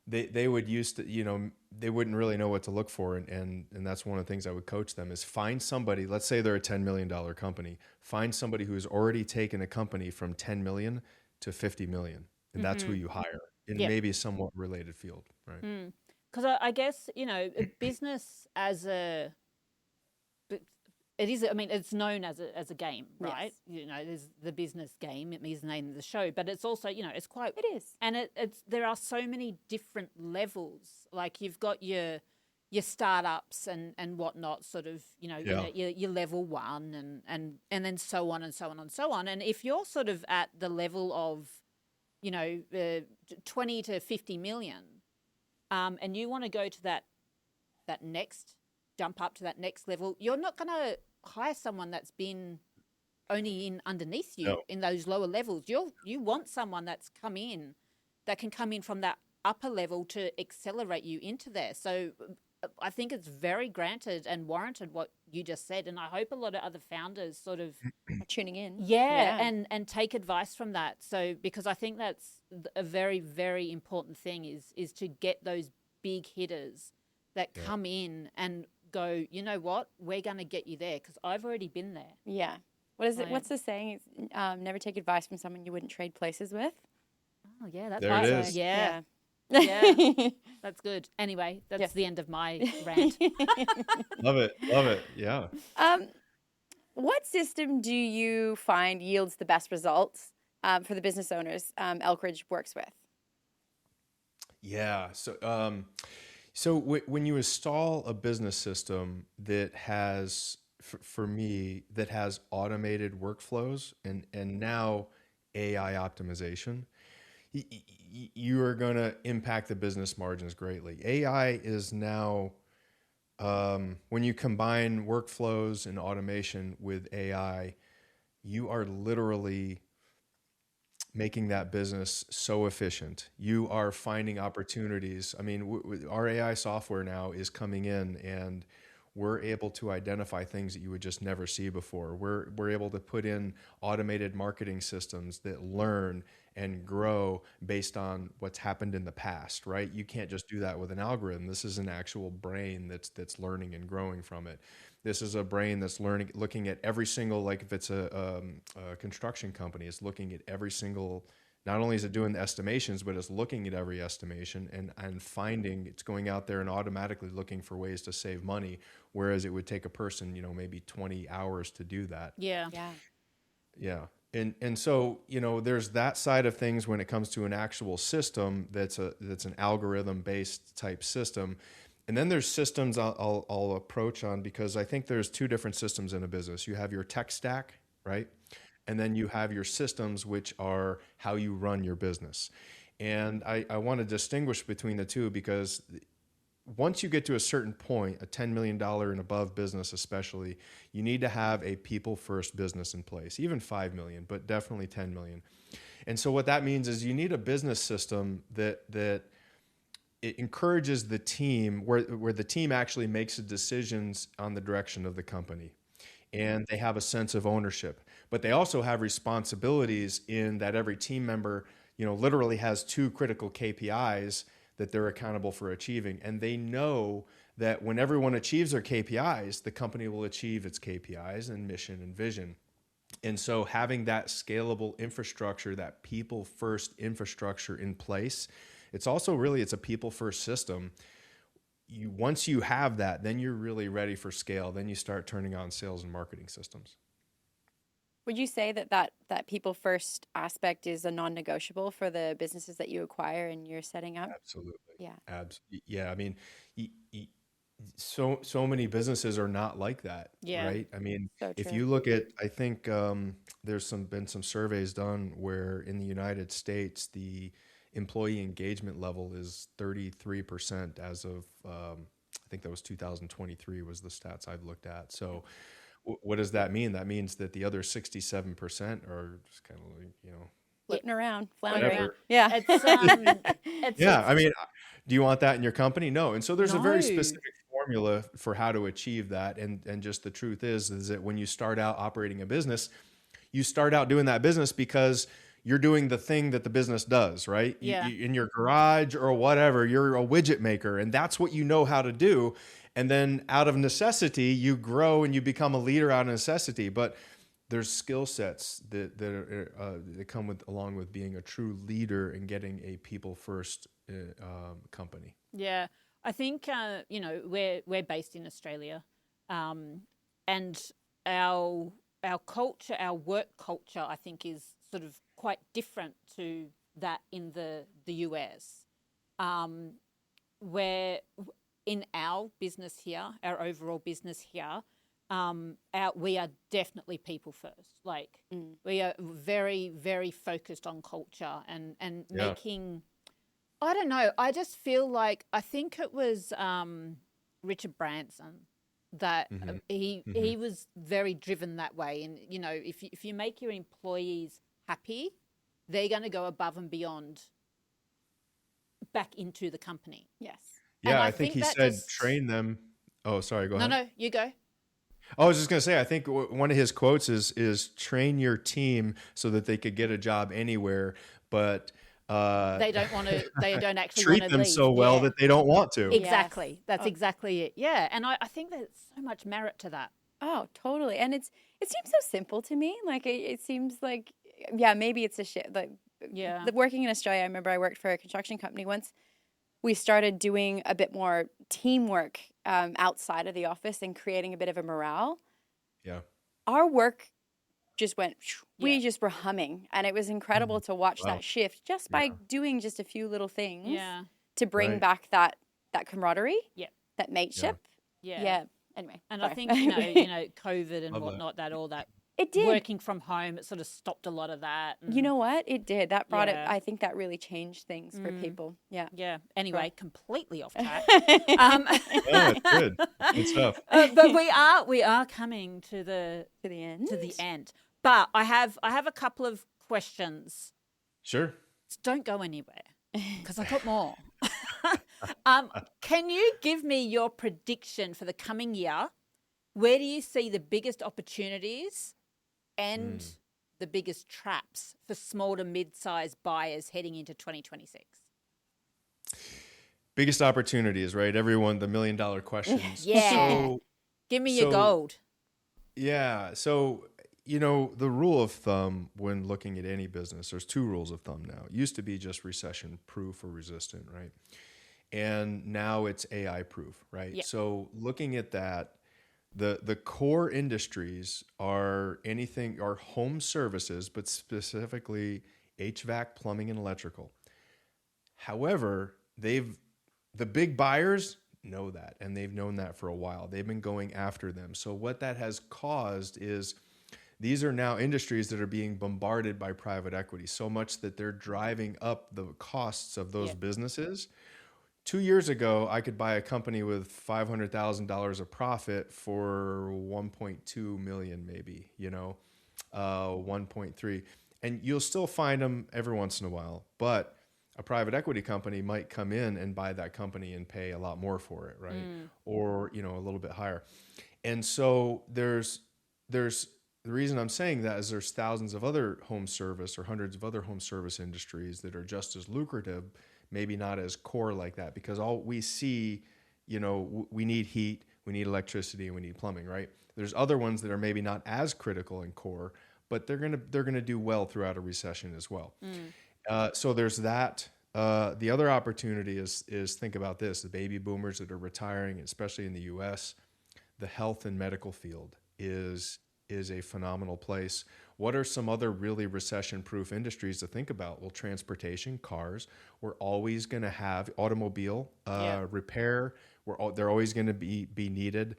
they would used to, they wouldn't really know what to look for. And that's one of the things I would coach them is find somebody, let's say they're a $10 million company, find somebody who's already taken a company from 10 million to 50 million. And that's who you hire in Yep. maybe a somewhat related field. Right. Because I guess, a business as a, but it is, I mean, it's known as a game, right? Yes. There's the business game, it means the name of the show, but it's also, it's quite, It is. and there are so many different levels. Like you've got your startups and whatnot, sort of, Yeah. your level one and then so on and so on and so on. And if you're sort of at the level of, 20 to 50 million, and you want to go to that next, jump up to that next level, you're not going to hire someone that's been only in underneath you No. in those lower levels. You want someone that can come in from that upper level to accelerate you into there. So I think it's very granted and warranted what you just said, and I hope a lot of other founders sort of Tuning in. and take advice from that. So because I think that's a very, very important thing is to get those big hitters that come in and go, you know what, we're going to get you there because I've already been there. Yeah. What is it? Like- What's the saying? It's, never take advice from someone you wouldn't trade places with. Oh, yeah, that's There it right. is. Yeah, Yeah. that's good. Anyway, that's Yes. the end of my rant. Love it. Love it. Yeah. What system do you find yields the best results for the business owners Elkridge works with? Yeah. When you install a business system that has, for me, that has automated workflows and now AI optimization, you are going to impact the business margins greatly. AI is now, when you combine workflows and automation with AI, you are literally making that business so efficient. You are finding opportunities. I mean, our AI software now is coming in and we're able to identify things that you would just never see before. We're able to put in automated marketing systems that learn and grow based on what's happened in the past, right? You can't just do that with an algorithm. This is an actual brain that's learning and growing from it. This is a brain that's learning, looking at every single, like if it's a construction company, it's looking at every single, not only is it doing the estimations, but it's looking at every estimation and finding, it's going out there and automatically looking for ways to save money, whereas it would take a person, maybe 20 hours to do that. Yeah. Yeah. Yeah. And so, there's that side of things when it comes to an actual system that's an algorithm based type system. And then there's systems I'll approach on, because I think there's two different systems in a business. You have your tech stack, right? And then you have your systems, which are how you run your business. And I want to distinguish between the two, because once you get to a certain point, a $10 million and above business especially, you need to have a people-first business in place, even 5 million, but definitely 10 million. And so what that means is you need a business system that it encourages the team, where the team actually makes the decisions on the direction of the company. And they have a sense of ownership. But they also have responsibilities in that every team member, literally has two critical KPIs that they're accountable for achieving. And they know that when everyone achieves their KPIs, the company will achieve its KPIs and mission and vision. And so having that scalable infrastructure, that people first infrastructure in place, it's a people first system. Once you have that, then you're really ready for scale. Then you start turning on sales and marketing systems. Would you say that people first aspect is a non-negotiable for the businesses that you acquire and you're setting up? Absolutely. Yeah. Yeah. I mean, so many businesses are not like that, Yeah. right? I mean, So if true. you look at, I think there's been some surveys done where in the United States, the employee engagement level is 33% as of, I think that was 2023 was the stats I've looked at. So what does that mean? That means that the other 67% are just kind of like, Floating around, floundering. whatever. Yeah. It's Yeah. I mean, do you want that in your company? No. And so there's a very No. specific formula for how to achieve that. And just the truth is that when you start out operating a business, you start out doing that business because you're doing the thing that the business does, right? Yeah. In your garage or whatever, you're a widget maker and that's what you know how to do. And then out of necessity, you grow and you become a leader out of necessity. But there's skill sets that come along with being a true leader and getting a people first company. Yeah, I think we're based in Australia, and our culture, our work culture, I think is sort of quite different to that in the US. Where in our business here, our overall business here, we are definitely people first. Like we are very, very focused on culture and Yeah. making. I don't know. I just feel like I think it was Richard Branson that he was very driven that way. And if you make your employees happy, they're going to go above and beyond back into the company. Yes. And Yeah, I I think he think that said just- train them. Oh, sorry, go ahead. No, you go. I was just going to say, I think one of his quotes is train your team so that they could get a job anywhere, but They don't want to. They don't actually treat want to them leave. so well Yeah. that they don't want to. Exactly. Yes. That's Oh. exactly it. Yeah, and I think there's so much merit to that. Oh, totally. And it seems so simple to me. Like it seems like, yeah, maybe it's a shit. Like Yeah. working in Australia, I remember I worked for a construction company once. We started doing a bit more teamwork outside of the office and creating a bit of a morale. Yeah. Our work just went, we Yeah. just were humming. And it was incredible to watch Wow. that shift just by doing just a few little things Yeah. to bring Right. back that camaraderie, Yeah. that mateship. Yeah. Yeah. Anyway. And sorry. I think COVID and Love that. whatnot, that all that it did. working from home, it sort of stopped a lot of that. You and- know what? It did. That brought it. Yeah. I think that really changed things for people. Yeah. Yeah. Anyway, completely off track. Oh, it's good. Good stuff. But we are coming to the To the end. end. But I have a couple of questions. Sure. Don't go anywhere because I've got more. Can you give me your prediction for the coming year? Where do you see the biggest opportunities and the biggest traps for small to mid-sized buyers heading into 2026? Biggest opportunities, right? Everyone, the $1 million questions. Yeah. So, Give me your so- gold. yeah. So, the rule of thumb when looking at any business, there's 2 rules of thumb now. It used to be just recession proof or resistant, right? And now it's AI proof, right? Yeah. So looking at that, the core industries are home services, but specifically HVAC, plumbing, and electrical. However, the big buyers know that, and they've known that for a while. They've been going after them. So what that has caused is these are now industries that are being bombarded by private equity so much that they're driving up the costs of those businesses. 2 years ago, I could buy a company with $500,000 of profit for 1.2 million, maybe, 1.3. And you'll still find them every once in a while, but a private equity company might come in and buy that company and pay a lot more for it, right? Or, a little bit higher. And so there's the reason I'm saying that is there's thousands of other home service or hundreds of other home service industries that are just as lucrative, maybe not as core like that, because all we see, we need heat, we need electricity, and we need plumbing, right? There's other ones that are maybe not as critical and core, but they're gonna do well throughout a recession as well. So there's that. The other opportunity is think about this: the baby boomers that are retiring, especially in the U.S. The health and medical field is a phenomenal place. What are some other really recession-proof industries to think about? Well, transportation, cars. We're always going to have automobile repair. They're always going to be needed.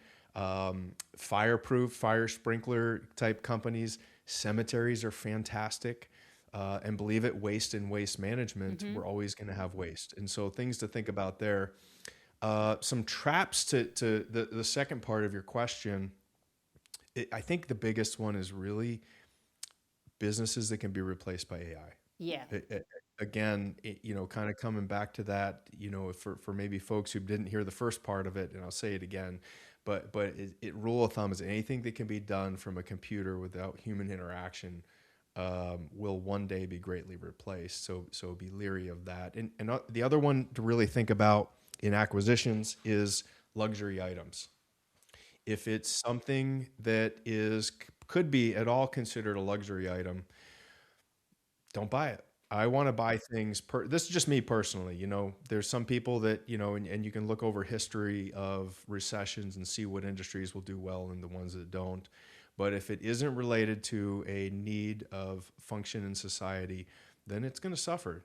Fireproof, fire sprinkler type companies. Cemeteries are fantastic. And believe it, waste and waste management. We're always going to have waste. And so things to think about there. Some traps to the second part of your question. I think the biggest one is really businesses that can be replaced by AI. Yeah. Again, kind of coming back to that, for maybe folks who didn't hear the first part of it, and I'll say it again, but rule of thumb is anything that can be done from a computer without human interaction will one day be greatly replaced. So be leery of that. And the other one to really think about in acquisitions is luxury items. If it's something that could be at all considered a luxury item, don't buy it. I want to buy things. This is just me personally. There's some people that, and you can look over history of recessions and see what industries will do well and the ones that don't. But if it isn't related to a need of function in society, then it's going to suffer.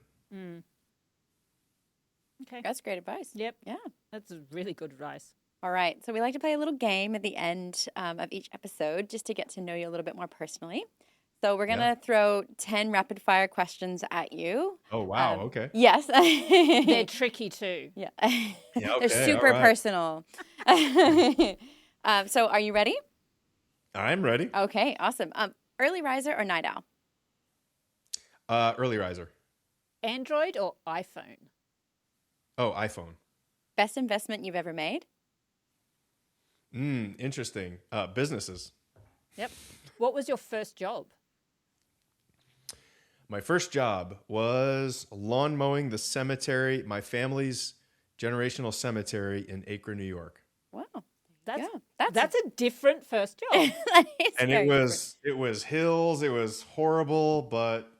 Okay. That's great advice. Yep. Yeah. That's really good advice. All right. So we like to play a little game at the end of each episode just to get to know you a little bit more personally. So we're going to throw 10 rapid fire questions at you. Oh, wow. Okay. Yes. They're tricky too. Yeah. Yeah, They're okay, super all right. personal. So are you ready? I'm ready. Okay. Awesome. Early riser or night owl? Early riser. Android or iPhone? Oh, iPhone. Best investment you've ever made? Interesting. Businesses. Yep. What was your first job? My first job was lawn mowing the cemetery, my family's generational cemetery in Acre, New York. Wow. That's Yeah, that's a different first job. that is And very it was hills, it was horrible, but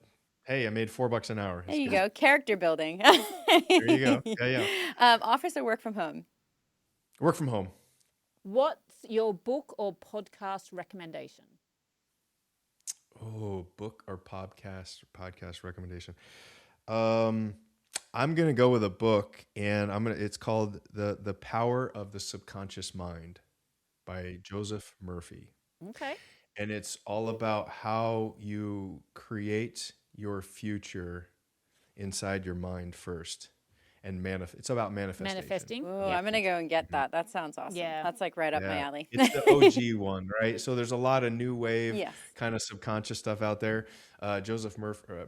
hey, I made $4 an hour. There It's you good. go. Character building. There you go. Yeah. Office or work from home? Work from home. What's your book or podcast recommendation? Oh, book or podcast recommendation. I'm gonna go with a book, and it's called The Power of the Subconscious Mind by Joseph Murphy. Okay. And it's all about how you create your future inside your mind first, and it's about manifestation. Manifesting. Oh, I'm gonna go and get that. That sounds awesome. Yeah. That's like right up my Yeah. alley. It's the OG one, right? So there's a lot of new wave Yes. kind of subconscious stuff out there. Joseph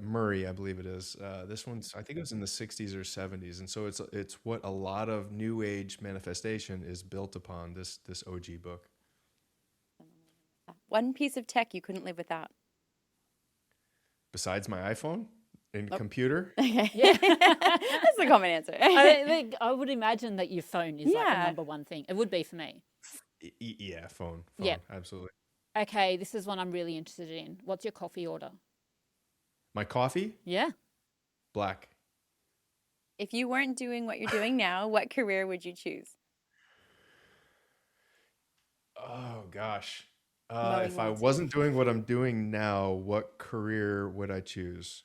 Murray, I believe it is. This one's, I think it was in the 60s or 70s, and so it's what a lot of new age manifestation is built upon. This OG book. One piece of tech you couldn't live without. Besides my iPhone and computer, Okay. Yeah. That's the common answer. I would imagine that your phone is like the Yeah. number one thing. It would be for me. yeah, phone, Yeah. absolutely. Okay, this is one I'm really interested in. What's your coffee order? My coffee, Yeah. black. If you weren't doing what you're doing now, what career would you choose? Oh gosh. Mowing If I lawns. wasn't doing what I'm doing now, what career would I choose?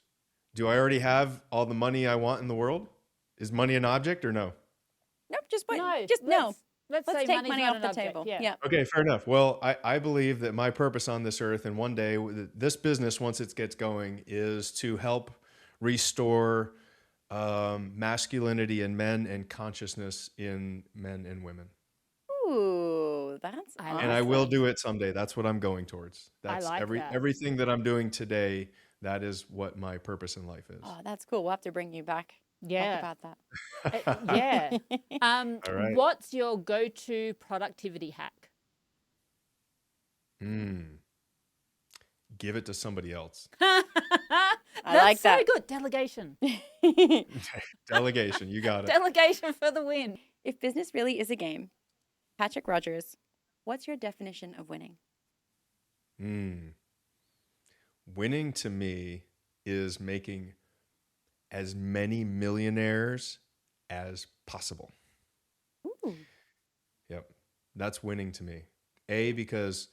Do I already have all the money I want in the world? Is money an object or no? Nope, just what? No. Just no. Let's Let's say take money's money not off an the object. table. Yeah. Okay, fair enough. Well, I believe that my purpose on this earth, and one day this business, once it gets going, is to help restore masculinity in men and consciousness in men and women. Ooh, that's I awesome. like And I will do it someday. That's what I'm going towards. I That's like that. everything that I'm doing today. That is what my purpose in life is. Oh, that's cool. We'll have to bring you back. Yeah. Talk about Yeah. All right. What's your go-to productivity hack? Give it to somebody else. That's like so that. good. Delegation. that. Delegation. You got it. Delegation for the win. If business really is a game, Patrick Rogers, what's your definition of winning? Winning to me is making as many millionaires as possible. Ooh. Yep. That's winning to me. A, because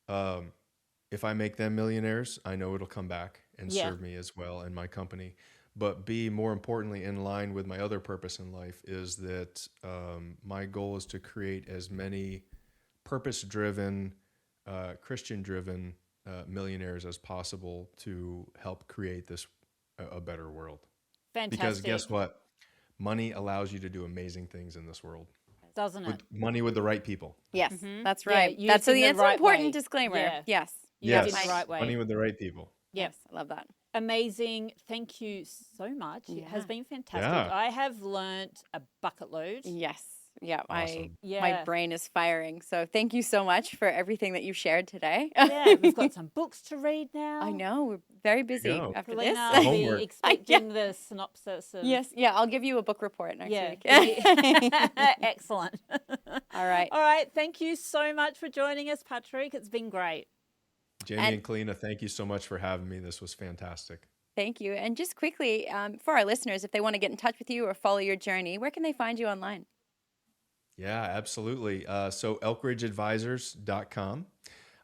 if I make them millionaires, I know it'll come back and Yeah. serve me as well and my company. But B, more importantly, in line with my other purpose in life, is that my goal is to create as many purpose-driven, Christian-driven millionaires as possible to help create a better world. Fantastic. Because guess what? Money allows you to do amazing things in this world. Doesn't With it? money with the right people. Yes, that's Yeah, right. used That's in the an right important way. disclaimer. Yeah. Yes. Used Yes. in the right way. Money with the right people. Yep. Yes, I love that. Amazing. Thank you so much. It has Yeah. been fantastic. Yeah. I have learnt a bucket load. Yes. Yeah, Awesome. Yeah. my brain is firing. So thank you so much for everything that you shared today. Yeah, we've got some books to read now. I know we're very busy go. after Paulina, this. I'll be Homework. expecting the synopsis. Of, Yes, yeah, I'll give you a book report next Yeah. week. Excellent. All right. All right. Thank you so much for joining us, Patrick. It's been great. Jamie And- and Kalina, thank you so much for having me. This was fantastic. Thank you. And just quickly, for our listeners, if they want to get in touch with you or follow your journey, where can they find you online? Yeah, absolutely. So elkridgeadvisors.com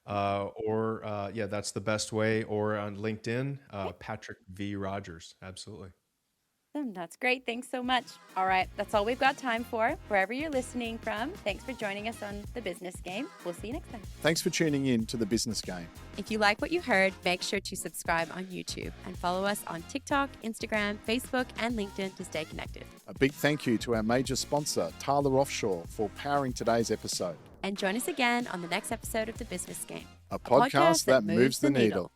or that's the best way, or on LinkedIn, Patrick V. Rogers. Absolutely. That's great. Thanks so much. All right. That's all we've got time for. Wherever you're listening from, thanks for joining us on The Business Game. We'll see you next time. Thanks for tuning in to The Business Game. If you like what you heard, make sure to subscribe on YouTube and follow us on TikTok, Instagram, Facebook, and LinkedIn to stay connected. A big thank you to our major sponsor, Tyler Offshore, for powering today's episode. And join us again on the next episode of The Business Game, A podcast that moves the needle.